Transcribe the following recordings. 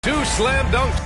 Two slam dunks.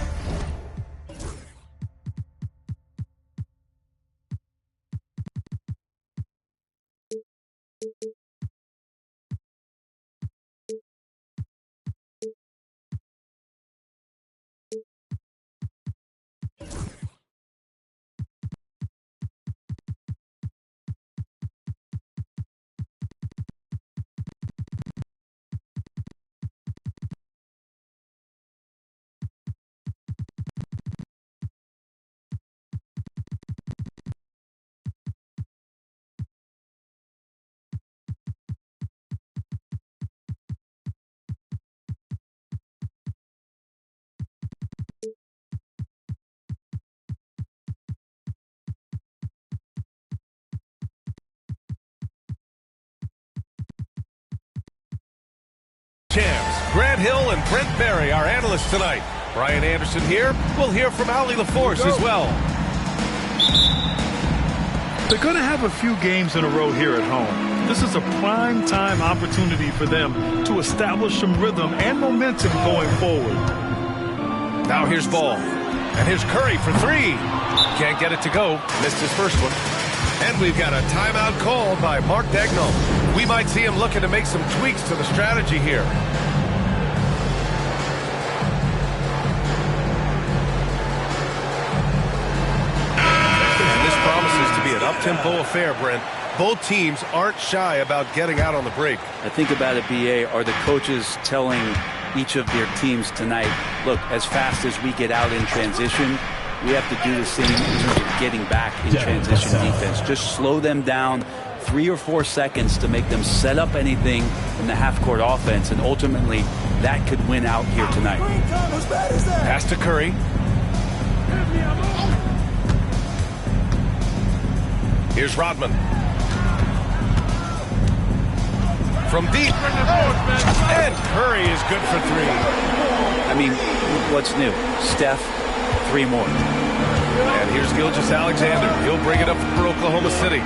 Champs, Grant Hill and Brent Barry, our analysts tonight. Brian Anderson here. We'll hear from Allie LaForce as well. They're going to have a few games in a row here at home. This is a prime time opportunity for them to establish some rhythm and momentum going forward. Now here's Ball. And here's Curry for three. Can't get it to go. Missed his first one. And we've got a timeout called by Mark Daigneault. We might see him looking to make some tweaks to the strategy here. And this promises to be an up-tempo affair, Brent. Both teams aren't shy about getting out on the break. I think about it, BA, are the coaches telling each of their teams tonight, look, as fast as we get out in transition, we have to do the same in terms of getting back in transition defense. Just slow them down 3 or 4 seconds to make them set up anything in the half-court offense, and ultimately that could win out here tonight. Pass to Curry. Here's Rodman. From deep. And Curry is good for three. I mean, what's new? Steph, 3 more. And here's Gilgeous-Alexander. He'll bring it up for Oklahoma City.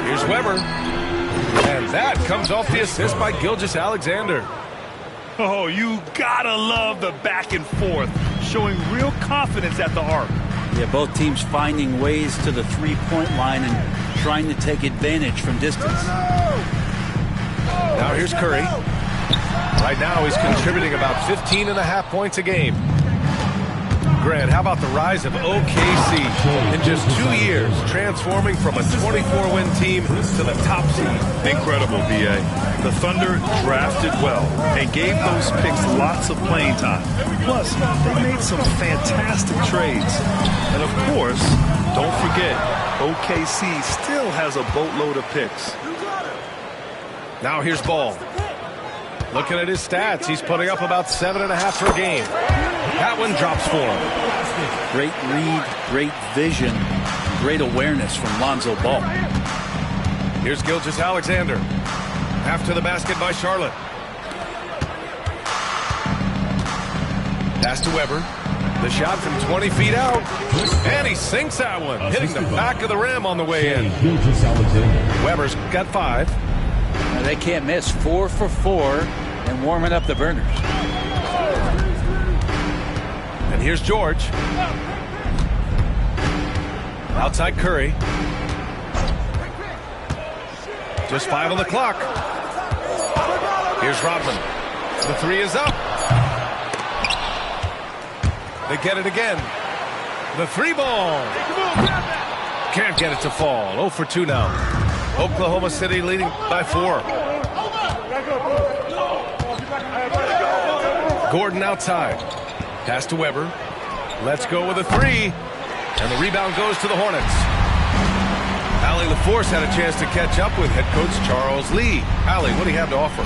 Here's Weber. And that comes off the assist by Gilgeous-Alexander. Oh, you gotta love the back and forth, showing real confidence at the arc. Yeah, both teams finding ways to the three-point line and trying to take advantage from distance. Now here's Curry. Right now he's contributing about 15.5 points a game. Grant, how about the rise of OKC in just 2 years, transforming from a 24-win team to the top seed? Incredible, BA. The Thunder drafted well and gave those picks lots of playing time. Plus, they made some fantastic trades. And of course, Don't forget, OKC still has a boatload of picks. Now here's Ball. Looking at his stats, he's putting up about 7.5 per game. That one drops for him. Great read, great vision, great awareness from Lonzo Ball. Here's Gilgeous-Alexander. After the basket by Charlotte. Pass to Weber. The shot from 20 feet out. And he sinks that one, hitting the back of the rim on the way in. Weber's got 5. Now they can't miss. 4 for 4 and warming up the burners. And here's George. Outside Curry. Just 5 on the clock. Here's Rodman. The 3 is up. They get it again. The 3 ball. Can't get it to fall. 0 for 2 now. Oklahoma City leading by 4. Gordon outside. Pass to Weber. Let's go with a 3. And the rebound goes to the Hornets. Allie LaForce had a chance to catch up with head coach Charles Lee. Allie, what do you have to offer?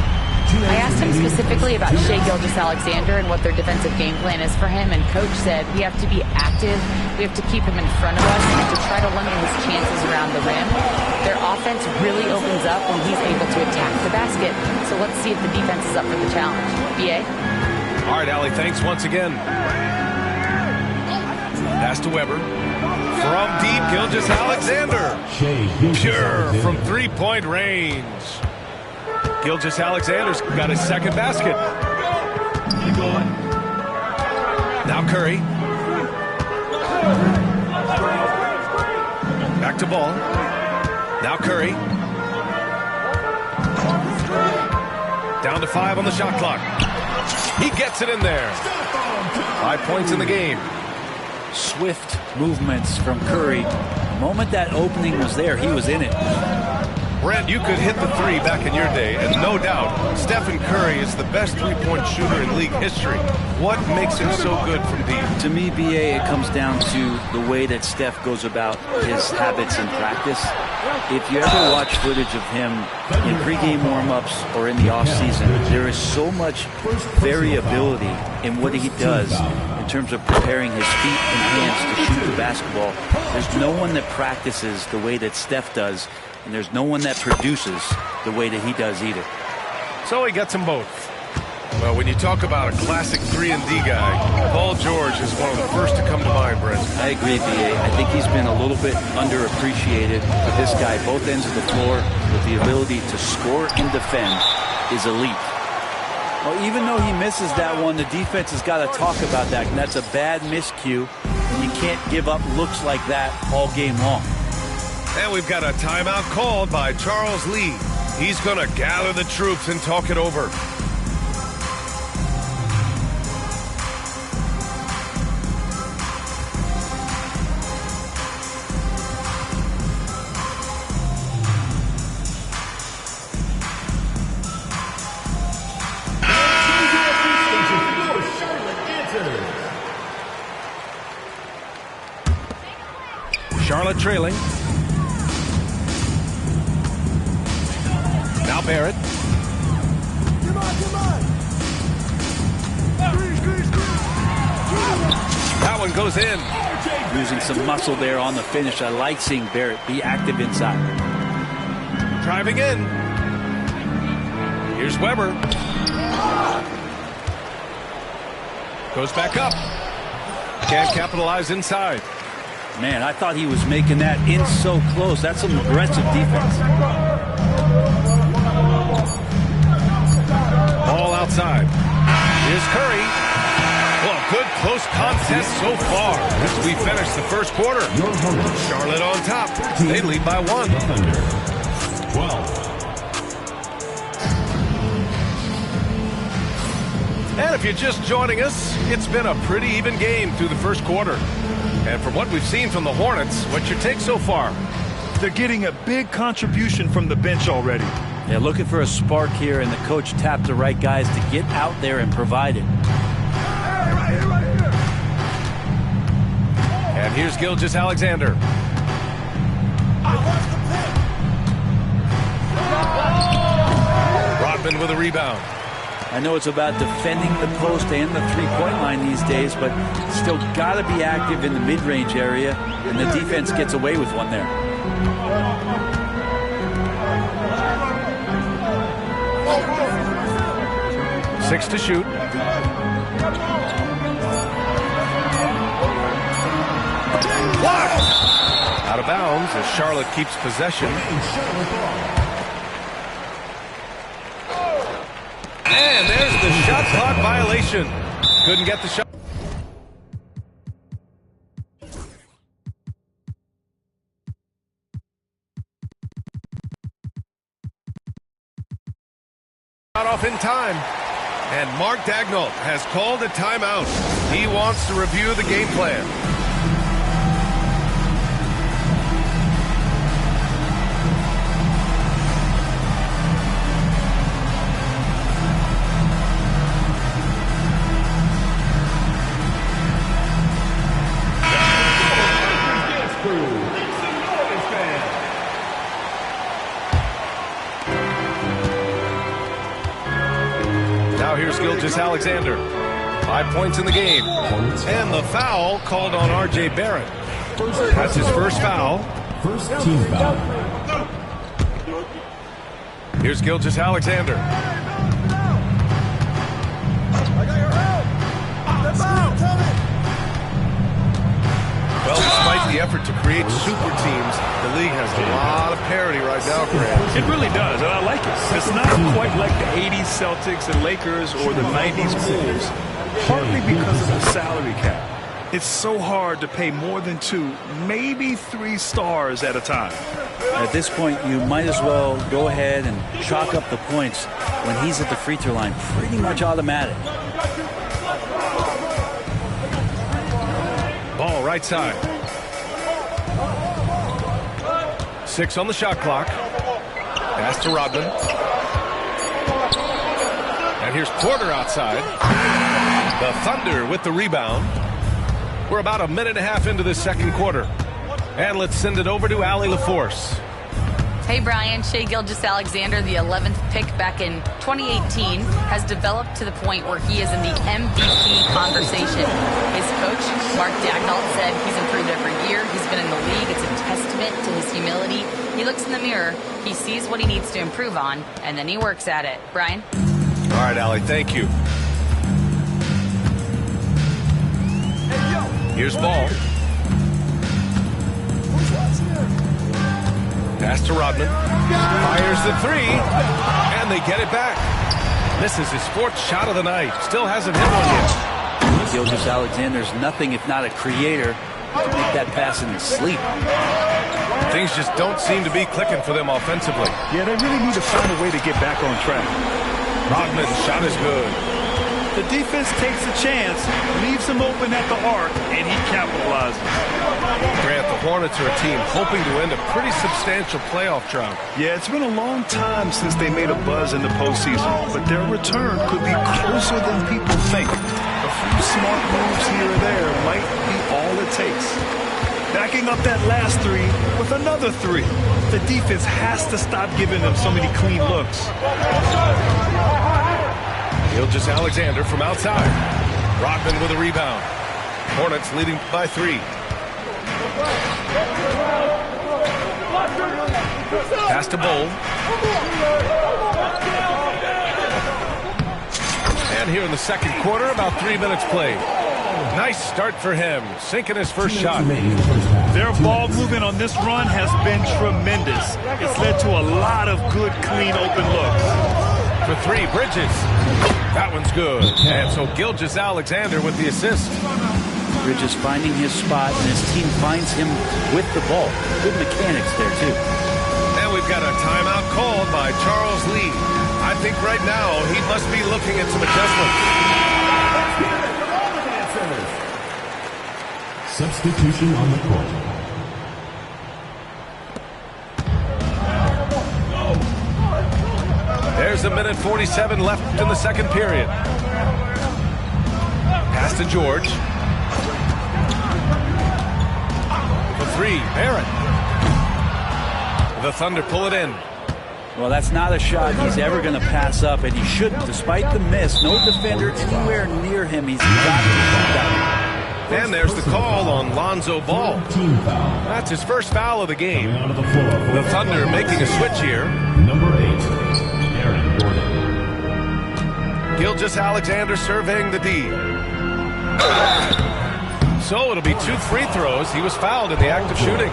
I asked him specifically about Shai Gilgeous-Alexander and what their defensive game plan is for him, and Coach said we have to be active, we have to keep him in front of us, and to try to limit his chances around the rim. Their offense really opens up when he's able to attack the basket, so let's see if the defense is up for the challenge. B.A.? All right, Allie, thanks once again. Pass to Weber. From deep, Gilgeous-Alexander. Pure from three-point range. Gilgeous-Alexander's got his second basket. Now Curry. Back to Ball. Now Curry. Down to 5 on the shot clock. He gets it in there. 5 points in the game. Swift movements from Curry. The moment that opening was there, he was in it. Brent, you could hit the 3 back in your day, and no doubt, Stephen Curry is the best three-point shooter in league history. What makes him so good from deep? To me, B.A., it comes down to the way that Steph goes about his habits in practice. If you ever watch footage of him in pregame warm-ups or in the offseason, there is so much variability in what he does in terms of preparing his feet and hands to shoot the basketball. There's no one that practices the way that Steph does, and there's no one that produces the way that he does either. So he gets them both. Well, when you talk about a classic 3-and-D guy, Paul George is one of the first to come to mind, Brent. I agree, B.A. I think he's been a little bit underappreciated. But this guy, both ends of the floor, with the ability to score and defend, is elite. Well, even though he misses that one, the defense has got to talk about that. And that's a bad miscue. And you can't give up looks like that all game long. And we've got a timeout called by Charles Lee. He's going to gather the troops and talk it over. Charlotte trailing. Now Barrett. That one goes in. Using some muscle there on the finish. I like seeing Barrett be active inside. Driving in. Here's Weber. Goes back up. Can't capitalize inside. Man, I thought he was making that in so close. That's some aggressive defense. Ball outside. Here's Curry. Well, good close contest so far as we finish the first quarter. Charlotte on top. They lead by 1. 12. And if you're just joining us, it's been a pretty even game through the first quarter. And from what we've seen from the Hornets, what's your take so far? They're getting a big contribution from the bench already. Yeah, looking for a spark here, and the coach tapped the right guys to get out there and provide it. And here's Gilgeous-Alexander. rebound. I know it's about defending the post and the three-point line these days, but still got to be active in the mid-range area, and the defense gets away with one there. 6 to shoot. Blocked! Out of bounds as Charlotte keeps possession. And there's the shot clock violation. Couldn't get the shot. Off in time. And Mark Daigneault has called a timeout. He wants to review the game plan. Here's Gilgeous-Alexander. 5 points in the game. And the foul called on R.J. Barrett. That's his first foul. First team foul. Here's Gilgeous-Alexander. Well, despite the effort to create super teams, the league has a lot of parity right now, Grant. It really does, and I like it. It's not quite like the 80s Celtics and Lakers or the 90s Bulls, partly because of the salary cap. It's so hard to pay more than 2, maybe 3 stars at a time. At this point, you might as well go ahead and chalk up the points when he's at the free throw line. Pretty much automatic. Ball right side. 6 on the shot clock. Pass to Rodman. And here's Porter outside. The Thunder with the rebound. We're about a minute and a half into this second quarter. And let's send it over to Allie LaForce. Hey, Brian. Shai Gilgeous-Alexander, the 11th pick back in 2018, has developed to the point where he is in the MVP conversation. His coach, Mark Daigneault, said he's improved every year. He's been in the league. It's a testament to his humility. He looks in the mirror, he sees what he needs to improve on, and then he works at it. Brian? All right, Allie, thank you. Here's ball. Pass to Rodman. Fires the 3. And they get it back. Misses his 4th shot of the night. Still hasn't hit one yet. Gilgeous-Alexander's nothing if not a creator to make that pass in his sleep. Things just don't seem to be clicking for them offensively. Yeah, they really need to find a way to get back on track. Rodman's shot is good. The defense takes a chance, leaves him open at the arc, and he capitalizes. Grant, the Hornets are a team hoping to end a pretty substantial playoff drought. Yeah, it's been a long time since they made a buzz in the postseason, but their return could be closer than people think. A few smart moves here or there might be all it takes. Backing up that last 3 with another 3. The defense has to stop giving them so many clean looks. Gilgeous-Alexander from outside. Rodman with a rebound. Hornets leading by 3. Pass to Bull. And here in the second quarter, about 3 minutes played. Nice start for him, sinking his first shot. Their ball movement on this run has been tremendous. It's led to a lot of good, clean, open looks. For 3, Bridges. That one's good. And so Gilgeous-Alexander with the assist. Bridges finding his spot, and his team finds him with the ball. Good mechanics there, too. And we've got a timeout called by Charles Lee. I think right now he must be looking at some adjustments. Substitution on the court. There's a minute 47 left in the second period. Pass to George. For 3, Barrett. The Thunder pull it in. Well, that's not a shot he's ever going to pass up, and he shouldn't. Despite the miss, no defender anywhere near him. He's got to keep that. And there's the call on Lonzo Ball. That's his first foul of the game. The Thunder making a switch here. Number 8, Aaron Gordon. Gilgeous-Alexander surveying the D. So it'll be 2 free throws. He was fouled in the act of shooting.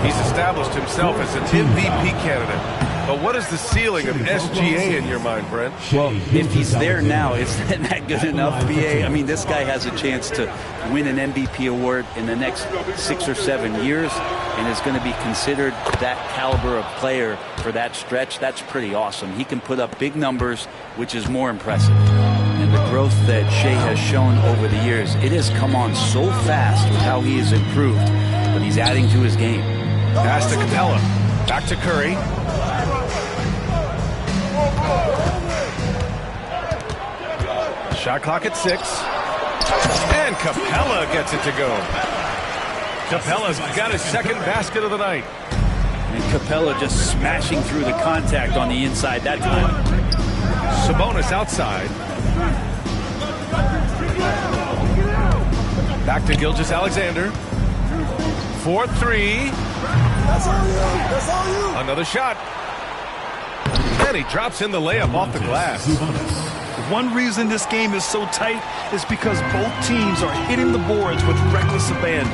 He's established himself as an MVP candidate. But what is the ceiling of SGA in your mind, Brent? Well, if he's there now, is that good enough, BA? I mean, this guy has a chance to win an MVP award in the next 6 or 7 years and is going to be considered that caliber of player for that stretch. That's pretty awesome. He can put up big numbers, which is more impressive. And the growth that Shea has shown over the years, it has come on so fast with how he has improved, but he's adding to his game. Pass to Capella. Back to Curry. Shot clock at 6. And Capella gets it to go. Capella's got his second basket of the night. And Capella just smashing through the contact on the inside that time. Sabonis outside. Back to Gilgeous-Alexander. 4-3. Another shot. And he drops in the layup off the glass. One reason this game is so tight is because both teams are hitting the boards with reckless abandon.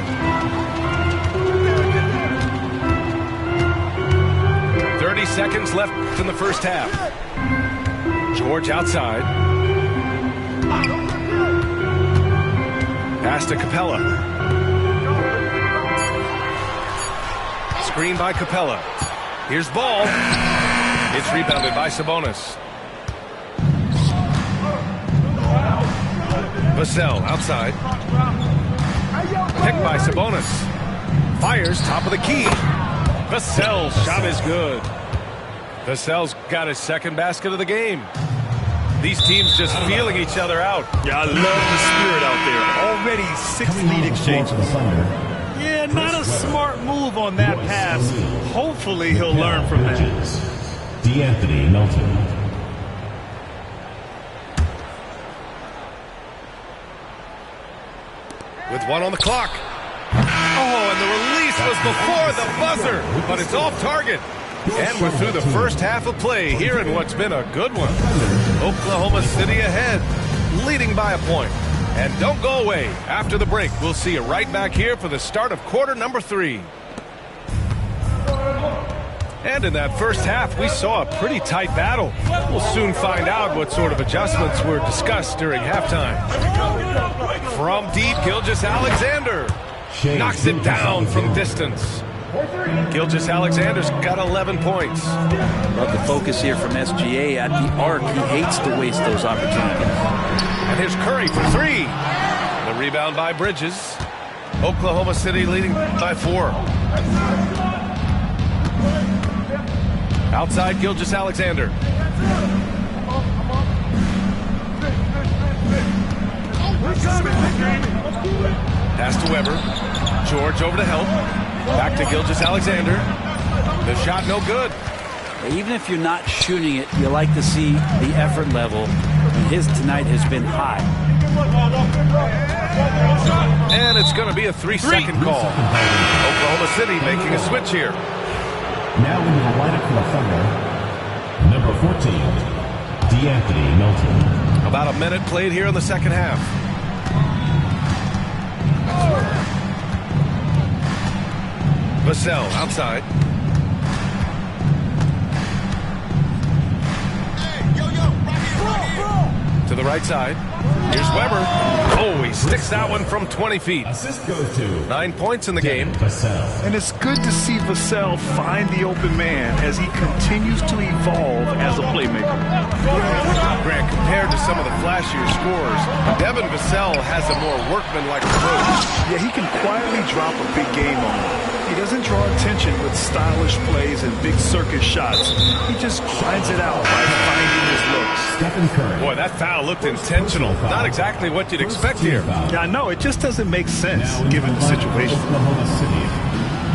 30 seconds left in the first half. George outside. Pass to Capella. Screen by Capella. Here's Ball. It's rebounded by Sabonis. Vassell outside. Picked by Sabonis. Fires top of the key. Vassell's shot is good. Vassell's got his second basket of the game. These teams just feeling each other out. Yeah, I love the spirit out there. Already 6 lead exchanges. Yeah, not a smart move on that pass. Hopefully he'll learn from that. D'Anthony Melton. With 1 on the clock. Oh, and the release was before the buzzer, but it's off target. And we're through the first half of play here in what's been a good one. Oklahoma City ahead, leading by a point. And don't go away. After the break, we'll see you right back here for the start of quarter number 3. And in that first half, we saw a pretty tight battle. We'll soon find out what sort of adjustments were discussed during halftime. From deep, Gilgeous-Alexander knocks it down from distance. Gilgeous-Alexander's got 11 points. Love the focus here from SGA at the arc. He hates to waste those opportunities. And here's Curry for 3. The rebound by Bridges. Oklahoma City leading by 4. Outside Gilgeous-Alexander. Pass to Weber. George over to help. Back to Gilgeous-Alexander. The shot no good. Even if you're not shooting it, you like to see the effort level. And his tonight has been high. And it's going to be a 3-second call. Oklahoma City making a switch here. Now into the lineup for the Thunder, number 14, D'Anthony Melton. About a minute played here in the second half. Vassell outside. To the right side. Here's Weber. Oh, he sticks that one from 20 feet. Assist goes to 9 points in the game. Vassell. And it's good to see Vassell find the open man as he continues to evolve as a playmaker. Grant, compared to some of the flashier scorers, Devin Vassell has a more workmanlike approach. Yeah, he can quietly drop a big game on him. He doesn't draw attention with stylish plays and big circus shots. He just grinds it out by finding his looks. Stephen Curry. Boy, that foul looked intentional. Not exactly what you'd expect here. Yeah, I know. It just doesn't make sense Now given the situation. Oklahoma City,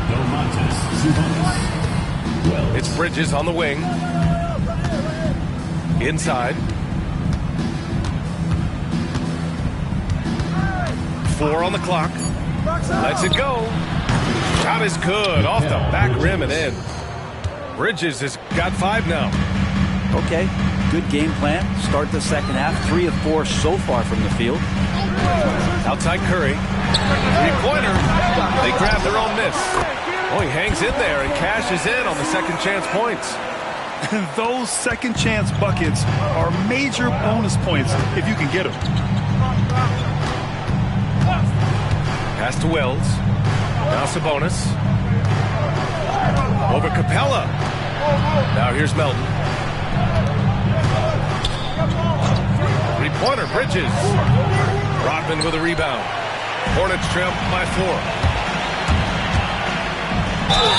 Domantas Sabonis. Wells. It's Bridges on the wing. Inside. 4 on the clock. Lets it go. Shot is good. Off the back rim and in. Bridges has got 5 now. Okay, good game plan. Start the second half. 3 of 4 so far from the field. Outside Curry. 3-pointer. They grab their own miss. Oh, he hangs in there and cashes in on the second chance points. Those second chance buckets are major bonus points if you can get them. Pass to Wells. Now Sabonis. Over Capella. Now here's Melton. 3-pointer, Bridges. Rodman with a rebound. Hornets trail by 4.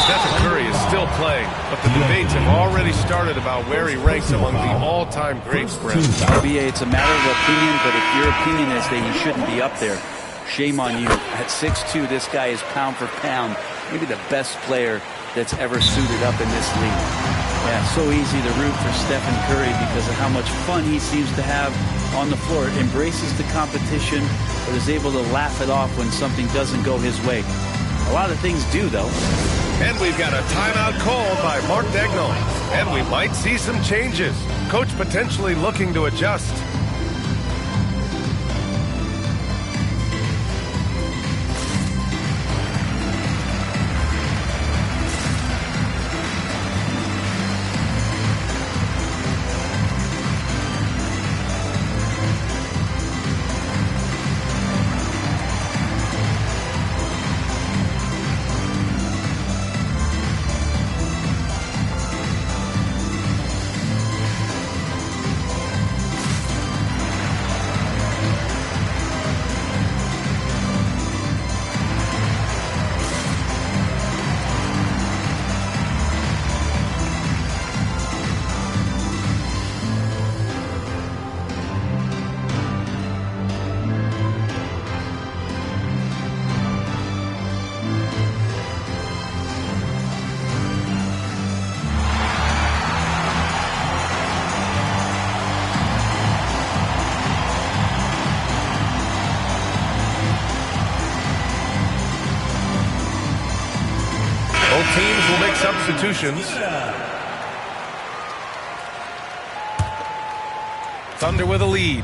Stephen Curry is still playing, but the debates have already started about where he ranks among the all-time greats, Brent. RBA, it's a matter of opinion, but if your opinion is that he shouldn't be up there, shame on you. At 6'2", this guy is pound for pound, maybe the best player that's ever suited up in this league. Yeah, so easy to root for Stephen Curry because of how much fun he seems to have on the floor. Embraces the competition, but is able to laugh it off when something doesn't go his way. A lot of things do, though. And we've got a timeout called by Mark Daigneault. And we might see some changes. Coach potentially looking to adjust. Both teams will make substitutions. Thunder with a lead.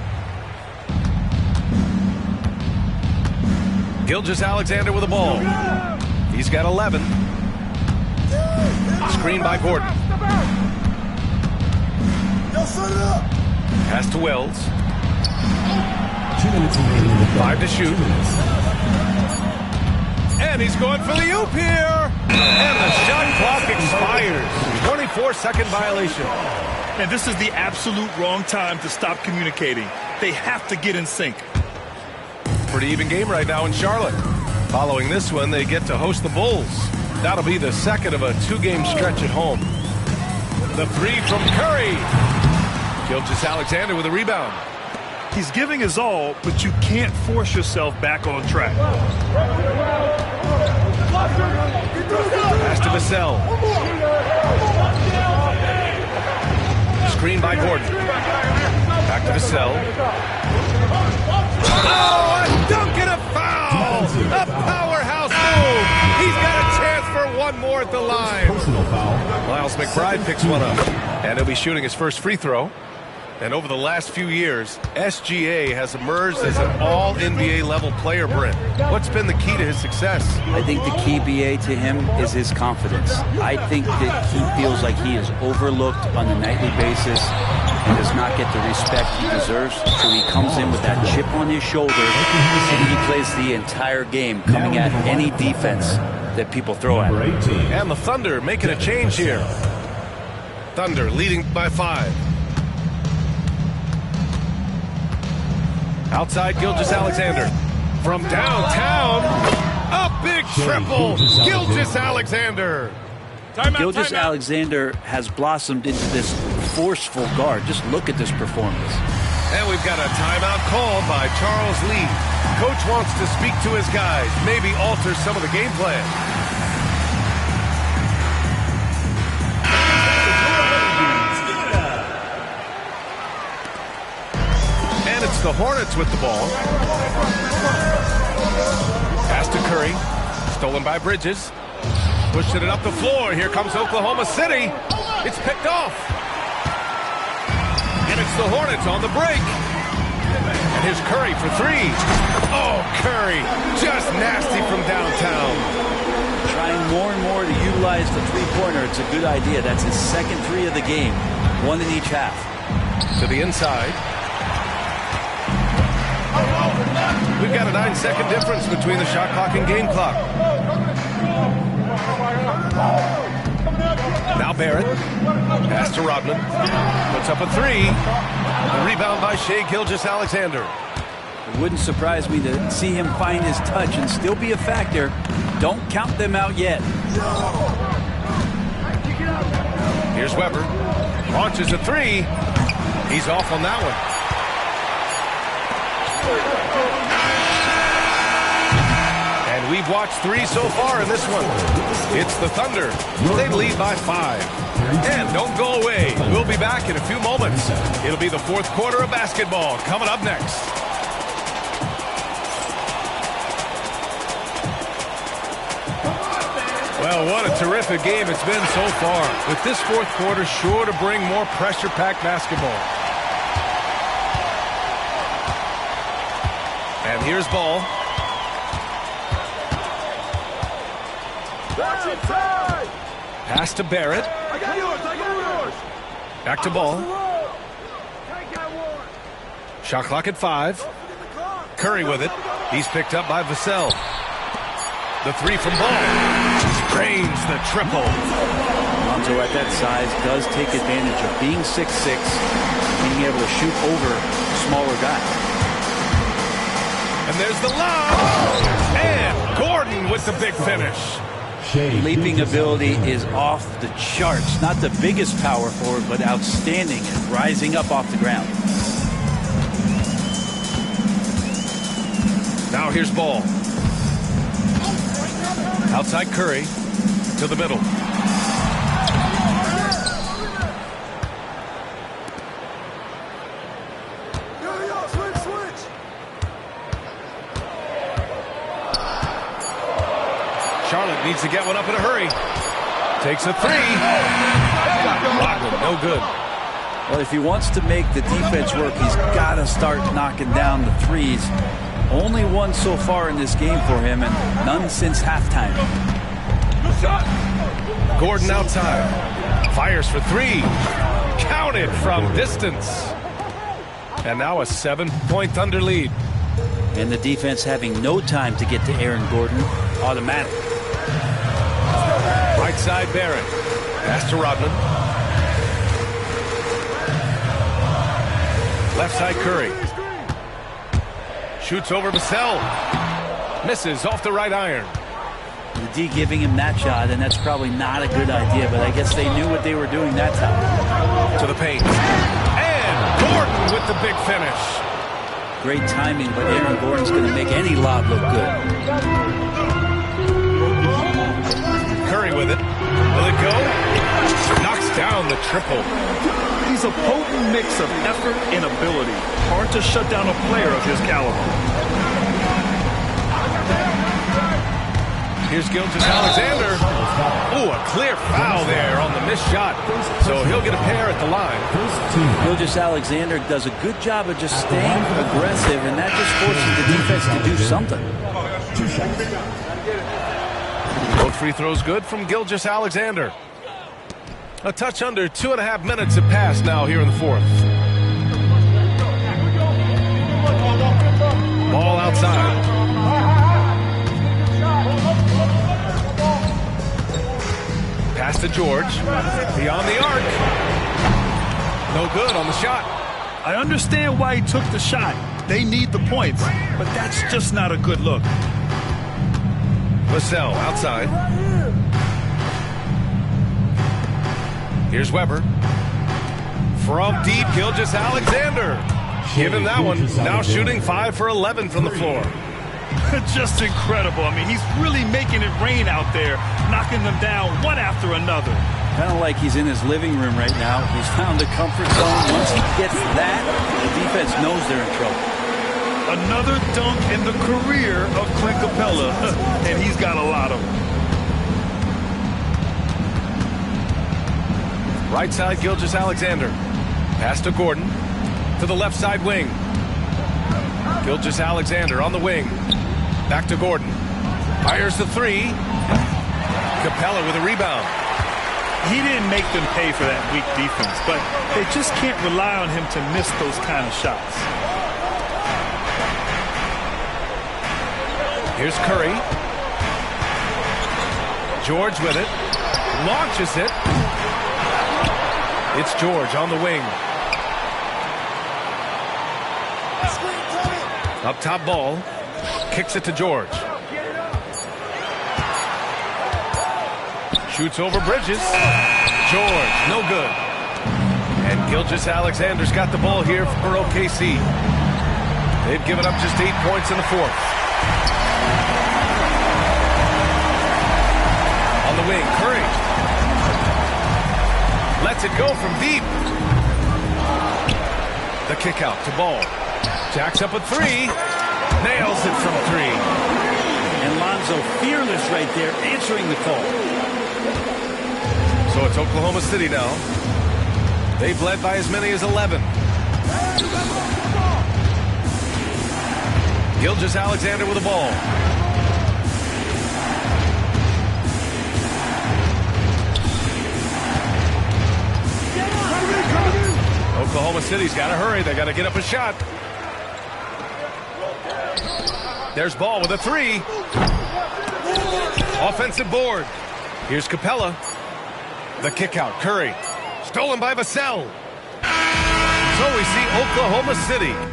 Gilgeous-Alexander with the ball. He's got 11. Screen by Gordon. Pass to Wells. 2 minutes remaining in the 5 to shoot. And he's going for the oop here. And the shot clock expires. 24-second violation. And this is the absolute wrong time to stop communicating. They have to get in sync. Pretty even game right now in Charlotte. Following this one, they get to host the Bulls. That'll be the second of a 2-game stretch at home. The 3 from Curry. Gilgeous-Alexander with a rebound. He's giving his all, but you can't force yourself back on track. Pass to Vassell. Screen by Gordon. Back to Vassell. Oh, a dunk and a foul! A powerhouse move! He's got a chance for one more at the line. personal foul. Miles McBride picks one up. And he'll be shooting his first free throw. And over the last few years, SGA has emerged as an all-NBA level player, Brent. What's been the key to his success? I think the key, BA, to him is his confidence. I think that he feels like he is overlooked on a nightly basis and does not get the respect he deserves. So he comes in with that chip on his shoulder and he plays the entire game, coming at any defense that people throw at Number him. 18. And the Thunder making a change here. Thunder leading by 5. Outside Gilgeous-Alexander. From downtown, a big triple. Gilgeous-Alexander. Gilgeous-Alexander has blossomed into this forceful guard. Just look at this performance. And we've got a timeout called by Charles Lee. Coach wants to speak to his guys, maybe alter some of the game plan. the Hornets with the ball. Pass to Curry. Stolen by Bridges. Pushing it up the floor. Here comes Oklahoma City. It's picked off. And it's the Hornets on the break. And here's Curry for three. Oh, Curry. Just nasty from downtown. Trying more and more to utilize the three-pointer. It's a good idea. That's his second three of the game. One in each half. To the inside. We've got a 9-second difference between the shot clock and game clock. Now Barrett. Pass to Rodman. Puts up a three. A rebound by Shai Gilgeous-Alexander. It wouldn't surprise me to see him find his touch and still be a factor. Don't count them out yet. Here's Weber. Launches a three. He's off on that one. And we've watched three so far in this one. It's the Thunder. They lead by 5. And don't go away. We'll be back in a few moments. It'll be the fourth quarter of basketball coming up next. Well, what a terrific game it's been so far. With this fourth quarter sure to bring more pressure-packed basketball. And here's Ball. Pass to Barrett. Back to Ball. Shot clock at 5. Curry with it. He's picked up by Vassell. The three from Ball. Drains the triple. Lonzo at that size does take advantage of being 6'6", being able to shoot over smaller guys. And there's the lob. And Gordon with the big finish. Leaping ability is off the charts. Not the biggest power forward, but outstanding at rising up off the ground. Now here's Ball. Outside Curry to the middle. Charlotte needs to get one up in a hurry. Takes a three. No good. Well, if he wants to make the defense work, he's got to start knocking down the threes. Only one so far in this game for him, and none since halftime. Gordon outside. Fires for three. Counted from distance. And now a 7-point Thunder lead. And the defense having no time to get to Aaron Gordon. Automatic. Right side Barrett. Pass to Rodman. Left side Curry. Shoots over Vassell. Misses off the right iron. The D giving him that shot, and that's probably not a good idea, but I guess they knew what they were doing that time. To the paint. And Gordon with the big finish. Great timing, but Aaron Gordon's going to make any lob look good. Curry with it. Will it go? Knocks down the triple. He's a potent mix of effort and ability. Hard to shut down a player of his caliber. Here's Gilgeous-Alexander. Ooh, a clear foul there on the missed shot. So he'll get a pair at the line. Gilgeous-Alexander does a good job of just staying aggressive, and that just forces the defense to do something. Both free throws good from Gilgeous-Alexander. A touch under 2.5 minutes have passed now here in the fourth. Ball outside. Pass to George. Beyond the arc. No good on the shot. I understand why he took the shot. They need the points, but that's just not a good look. Vassell outside. Here's Weber. From deep, Gilgeous-Alexander. Give him that one. Now shooting 5 for 11 from the floor. Just incredible. I mean, he's really making it rain out there, knocking them down one after another. Kind of like he's in his living room right now. He's found a comfort zone. Once he gets that, the defense knows they're in trouble. Another dunk in the career of Clint Capella, and he's got a lot of them. Right side, Gilgeous-Alexander. Pass to Gordon. To the left side wing. Gilgeous-Alexander on the wing. Back to Gordon. Fires the three. Capella with a rebound. He didn't make them pay for that weak defense, but they just can't rely on him to miss those kind of shots. Here's Curry. George with it. Launches it. It's George on the wing. Up top ball. Kicks it to George. Shoots over Bridges. George, no good. And Gilgeous-Alexander's got the ball here for OKC. They've given up just 8 points in the fourth. On the wing, Curry. Lets it go from deep. The kick out to Ball. Jacks up a three. Nails it from three. And Lonzo fearless right there, answering the call. So it's Oklahoma City now. They've led by as many as 11. Gilgeous-Alexander with the ball. Oklahoma City's got to hurry. They got to get up a shot. There's Ball with a three. Offensive board. Here's Capella. The kick out. Curry. Stolen by Vassell. So we see Oklahoma City